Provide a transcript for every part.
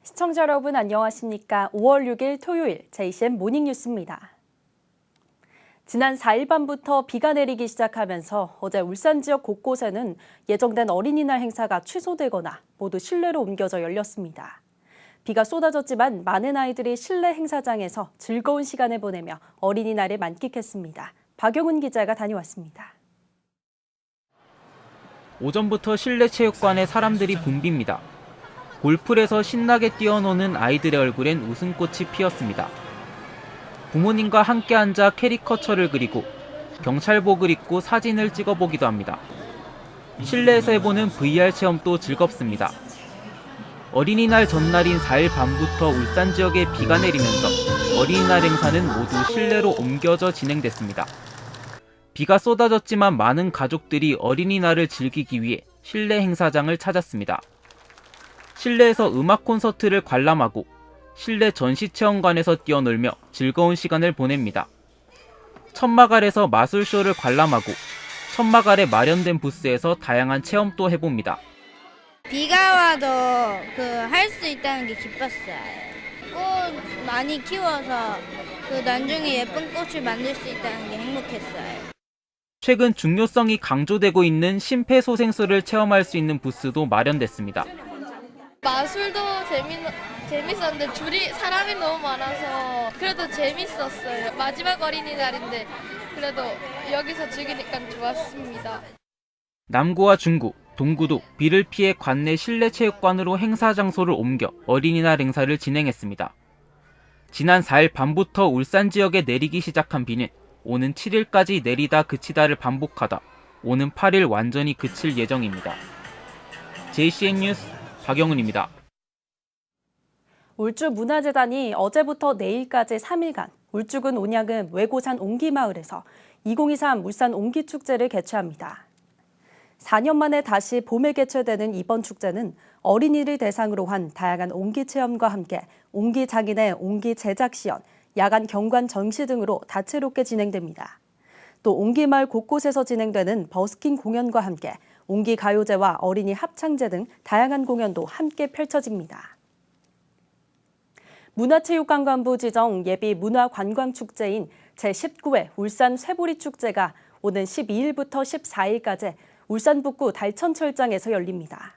시청자 여러분 안녕하십니까? 5월 6일 토요일 JCN 모닝뉴스입니다. 지난 4일 밤부터 비가 내리기 시작하면서 어제 울산 지역 곳곳에는 예정된 어린이날 행사가 취소되거나 모두 실내로 옮겨져 열렸습니다. 비가 쏟아졌지만 많은 아이들이 실내 행사장에서 즐거운 시간을 보내며 어린이날을 만끽했습니다. 박영훈 기자가 다녀왔습니다. 오전부터 실내 체육관에 사람들이 붐빕니다. 골풀에서 신나게 뛰어노는 아이들의 얼굴엔 웃음꽃이 피었습니다. 부모님과 함께 앉아 캐리커처를 그리고 경찰복을 입고 사진을 찍어보기도 합니다. 실내에서 해보는 VR 체험도 즐겁습니다. 어린이날 전날인 4일 밤부터 울산 지역에 비가 내리면서 어린이날 행사는 모두 실내로 옮겨져 진행됐습니다. 비가 쏟아졌지만 많은 가족들이 어린이날을 즐기기 위해 실내 행사장을 찾았습니다. 실내에서 음악 콘서트를 관람하고 실내 전시체험관에서 뛰어놀며 즐거운 시간을 보냅니다. 천막 아래서 마술쇼를 관람하고 천막 아래 마련된 부스에서 다양한 체험도 해봅니다. 비가 와도 할 수 있다는 게 기뻤어요. 꽃 많이 키워서 나중에 예쁜 꽃을 만들 수 있다는 게 행복했어요. 최근 중요성이 강조되고 있는 심폐소생술을 체험할 수 있는 부스도 마련됐습니다. 마술도 재밌었는데 사람이 너무 많아서 그래도 재밌었어요. 마지막 어린이날인데 그래도 여기서 즐기니까 좋았습니다. 남구와 중구, 동구도 비를 피해 관내 실내 체육관으로 행사 장소를 옮겨 어린이날 행사를 진행했습니다. 지난 4일 밤부터 울산 지역에 내리기 시작한 비는 오는 7일까지 내리다 그치다를 반복하다 오는 8일 완전히 그칠 예정입니다. JCN 뉴스 박영훈입니다. 울주문화재단이 어제부터 내일까지 3일간 울주군 온양읍 외고산 옹기마을에서 2023 울산 옹기축제를 개최합니다. 4년 만에 다시 봄에 개최되는 이번 축제는 어린이를 대상으로 한 다양한 옹기 체험과 함께 옹기 장인의 옹기 제작 시연, 야간 경관 전시 등으로 다채롭게 진행됩니다. 또 옹기마을 곳곳에서 진행되는 버스킹 공연과 함께 옹기 가요제와 어린이 합창제 등 다양한 공연도 함께 펼쳐집니다. 문화체육관광부 지정 예비 문화관광축제인 제19회 울산 쇠보리 축제가 오는 12일부터 14일까지 울산 북구 달천철장에서 열립니다.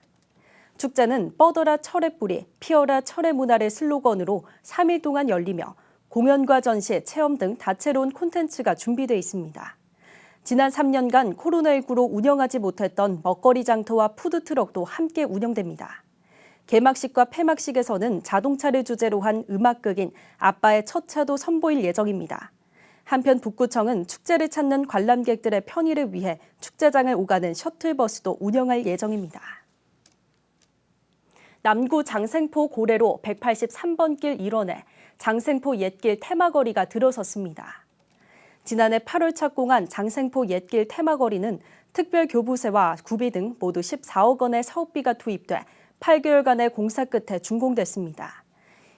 축제는 뻗어라 철의 뿌리, 피어라 철의 문화를 슬로건으로 3일 동안 열리며 공연과 전시, 체험 등 다채로운 콘텐츠가 준비되어 있습니다. 지난 3년간 코로나19로 운영하지 못했던 먹거리 장터와 푸드트럭도 함께 운영됩니다. 개막식과 폐막식에서는 자동차를 주제로 한 음악극인 아빠의 첫 차도 선보일 예정입니다. 한편 북구청은 축제를 찾는 관람객들의 편의를 위해 축제장을 오가는 셔틀버스도 운영할 예정입니다. 남구 장생포 고래로 183번 길 일원에 장생포 옛길 테마거리가 들어섰습니다. 지난해 8월 착공한 장생포 옛길 테마거리는 특별교부세와 구비 등 모두 14억 원의 사업비가 투입돼 8개월간의 공사 끝에 준공됐습니다.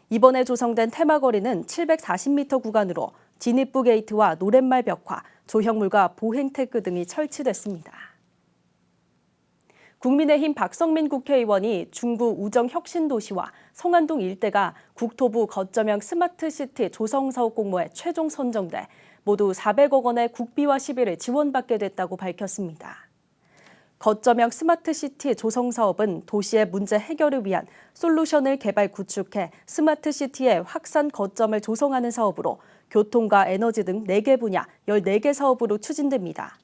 이번에 조성된 테마거리는 740m 구간으로 진입부 게이트와 노랫말 벽화, 조형물과 보행 태그 등이 설치됐습니다. 국민의힘 박성민 국회의원이 중구 우정혁신도시와 성안동 일대가 국토부 거점형 스마트시티 조성사업 공모에 최종 선정돼 모두 400억 원의 국비와 시비를 지원받게 됐다고 밝혔습니다. 거점형 스마트시티 조성사업은 도시의 문제 해결을 위한 솔루션을 개발 구축해 스마트시티의 확산 거점을 조성하는 사업으로 교통과 에너지 등 4개 분야 14개 사업으로 추진됩니다.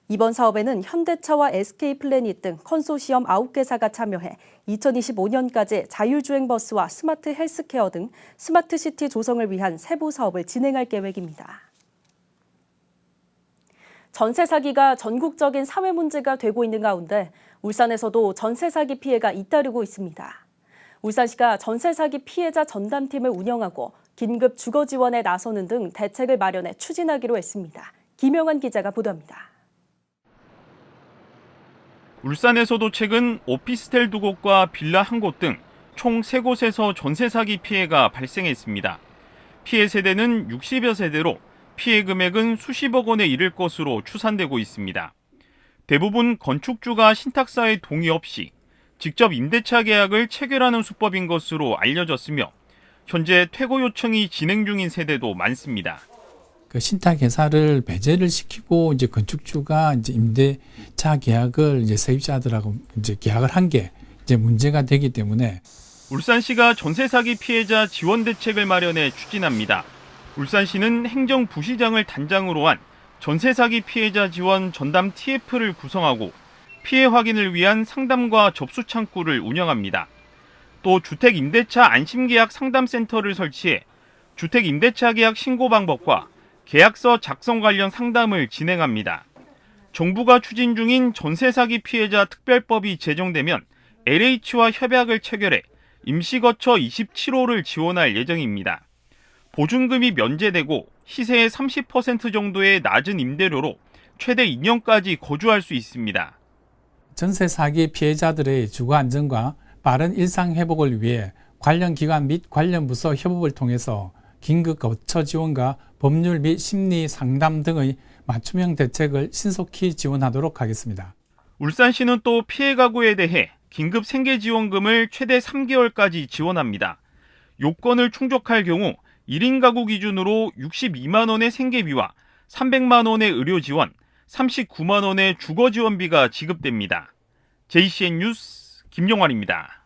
이번 사업에는 현대차와 SK플래닛 등 컨소시엄 9개사가 참여해 2025년까지 자율주행버스와 스마트 헬스케어 등 스마트시티 조성을 위한 세부 사업을 진행할 계획입니다. 전세 사기가 전국적인 사회 문제가 되고 있는 가운데 울산에서도 전세 사기 피해가 잇따르고 있습니다. 울산시가 전세 사기 피해자 전담팀을 운영하고 긴급 주거 지원에 나서는 등 대책을 마련해 추진하기로 했습니다. 김영환 기자가 보도합니다. 울산에서도 최근 오피스텔 2곳과 빌라 1곳 등 총 3곳에서 전세 사기 피해가 발생했습니다. 피해 세대는 60여 세대로 피해 금액은 수십억 원에 이를 것으로 추산되고 있습니다. 대부분 건축주가 신탁사의 동의 없이 직접 임대차 계약을 체결하는 수법인 것으로 알려졌으며 현재 퇴고 요청이 진행 중인 세대도 많습니다. 그 신탁 회사를 배제를 시키고 이제 건축주가 이제 임대차 계약을 이제 세입자들하고 이제 계약을 한 게 이제 문제가 되기 때문에 울산시가 전세 사기 피해자 지원 대책을 마련해 추진합니다. 울산시는 행정부시장을 단장으로 한 전세 사기 피해자 지원 전담 TF를 구성하고 피해 확인을 위한 상담과 접수 창구를 운영합니다. 또 주택 임대차 안심계약 상담센터를 설치해 주택 임대차 계약 신고 방법과 계약서 작성 관련 상담을 진행합니다. 정부가 추진 중인 전세 사기 피해자 특별법이 제정되면 LH와 협약을 체결해 임시거처 27호를 지원할 예정입니다. 보증금이 면제되고 시세의 30% 정도의 낮은 임대료로 최대 2년까지 거주할 수 있습니다. 전세 사기 피해자들의 주거 안정과 빠른 일상 회복을 위해 관련 기관 및 관련 부서 협업을 통해서 긴급 거처 지원과 법률 및 심리 상담 등의 맞춤형 대책을 신속히 지원하도록 하겠습니다. 울산시는 또 피해 가구에 대해 긴급 생계지원금을 최대 3개월까지 지원합니다. 요건을 충족할 경우 1인 가구 기준으로 62만 원의 생계비와 300만 원의 의료 지원, 39만 원의 주거 지원비가 지급됩니다. JCN 뉴스 김용환입니다.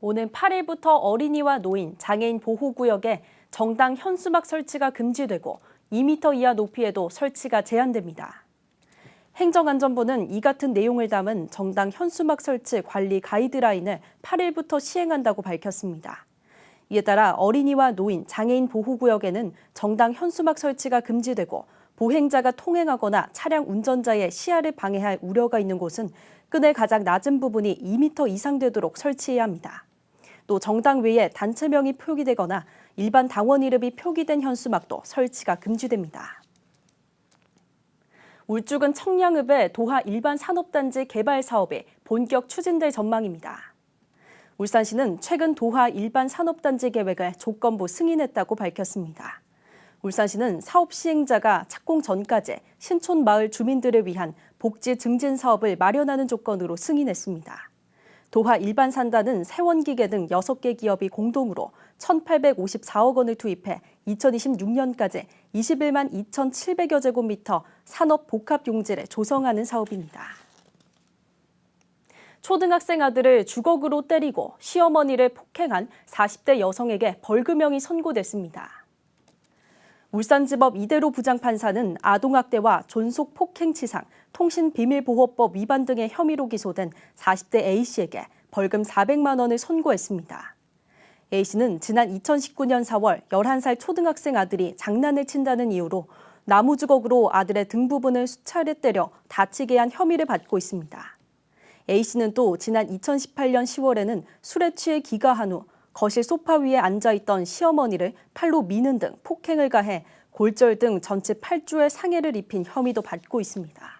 오는 8일부터 어린이와 노인, 장애인 보호구역에 정당 현수막 설치가 금지되고 2m 이하 높이에도 설치가 제한됩니다. 행정안전부는 이 같은 내용을 담은 정당 현수막 설치 관리 가이드라인을 8일부터 시행한다고 밝혔습니다. 이에 따라 어린이와 노인, 장애인 보호구역에는 정당 현수막 설치가 금지되고 보행자가 통행하거나 차량 운전자의 시야를 방해할 우려가 있는 곳은 끈의 가장 낮은 부분이 2m 이상 되도록 설치해야 합니다. 또 정당 외에 단체명이 표기되거나 일반 당원 이름이 표기된 현수막도 설치가 금지됩니다. 울주군 청량읍의 도하 일반 산업단지 개발 사업이 본격 추진될 전망입니다. 울산시는 최근 도하 일반 산업단지 계획을 조건부 승인했다고 밝혔습니다. 울산시는 사업 시행자가 착공 전까지 신촌 마을 주민들을 위한 복지 증진 사업을 마련하는 조건으로 승인했습니다. 도하 일반 산단은 세원기계 등 6개 기업이 공동으로 1,854억 원을 투입해 2026년까지 21만 2,700여 제곱미터 산업 복합 용지를 조성하는 사업입니다. 초등학생 아들을 주걱으로 때리고 시어머니를 폭행한 40대 여성에게 벌금형이 선고됐습니다. 울산지법 이대로 부장판사는 아동학대와 존속폭행치상, 통신비밀보호법 위반 등의 혐의로 기소된 40대 A씨에게 벌금 400만 원을 선고했습니다. A씨는 지난 2019년 4월 11살 초등학생 아들이 장난을 친다는 이유로 나무주걱으로 아들의 등 부분을 수차례 때려 다치게 한 혐의를 받고 있습니다. A씨는 또 지난 2018년 10월에는 술에 취해 기가한 후 거실 소파 위에 앉아있던 시어머니를 팔로 미는 등 폭행을 가해 골절 등 전치 8주의 상해를 입힌 혐의도 받고 있습니다.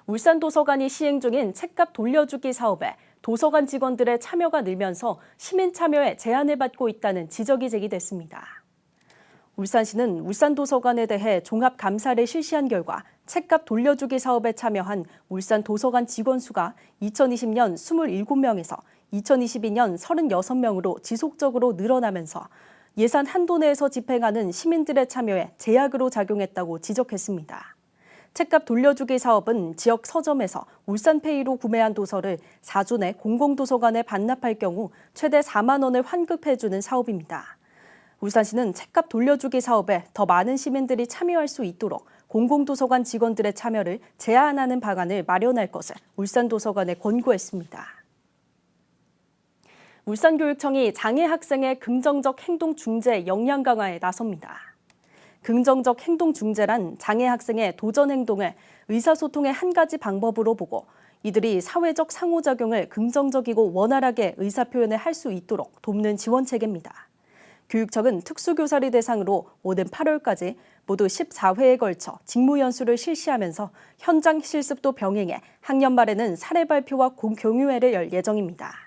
울산도서관이 시행 중인 책값 돌려주기 사업에 도서관 직원들의 참여가 늘면서 시민 참여에 제한을 받고 있다는 지적이 제기됐습니다. 울산시는 울산도서관에 대해 종합감사를 실시한 결과 책값 돌려주기 사업에 참여한 울산도서관 직원 수가 2020년 27명에서 2022년 36명으로 지속적으로 늘어나면서 예산 한도 내에서 집행하는 시민들의 참여에 제약으로 작용했다고 지적했습니다. 책값 돌려주기 사업은 지역 서점에서 울산페이로 구매한 도서를 4주 내 공공도서관에 반납할 경우 최대 4만 원을 환급해주는 사업입니다. 울산시는 책값 돌려주기 사업에 더 많은 시민들이 참여할 수 있도록 공공도서관 직원들의 참여를 제한하는 방안을 마련할 것을 울산도서관에 권고했습니다. 울산교육청이 장애 학생의 긍정적 행동 중재 역량 강화에 나섭니다. 긍정적 행동 중재란 장애 학생의 도전 행동을 의사소통의 한 가지 방법으로 보고 이들이 사회적 상호작용을 긍정적이고 원활하게 의사표현을 할 수 있도록 돕는 지원 체계입니다. 교육청은 특수교사를 대상으로 오는 8월까지 모두 14회에 걸쳐 직무연수를 실시하면서 현장 실습도 병행해 학년 말에는 사례 발표와 공교육회를 열 예정입니다.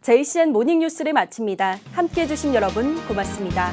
JCN 모닝뉴스를 마칩니다. 함께해 주신 여러분 고맙습니다.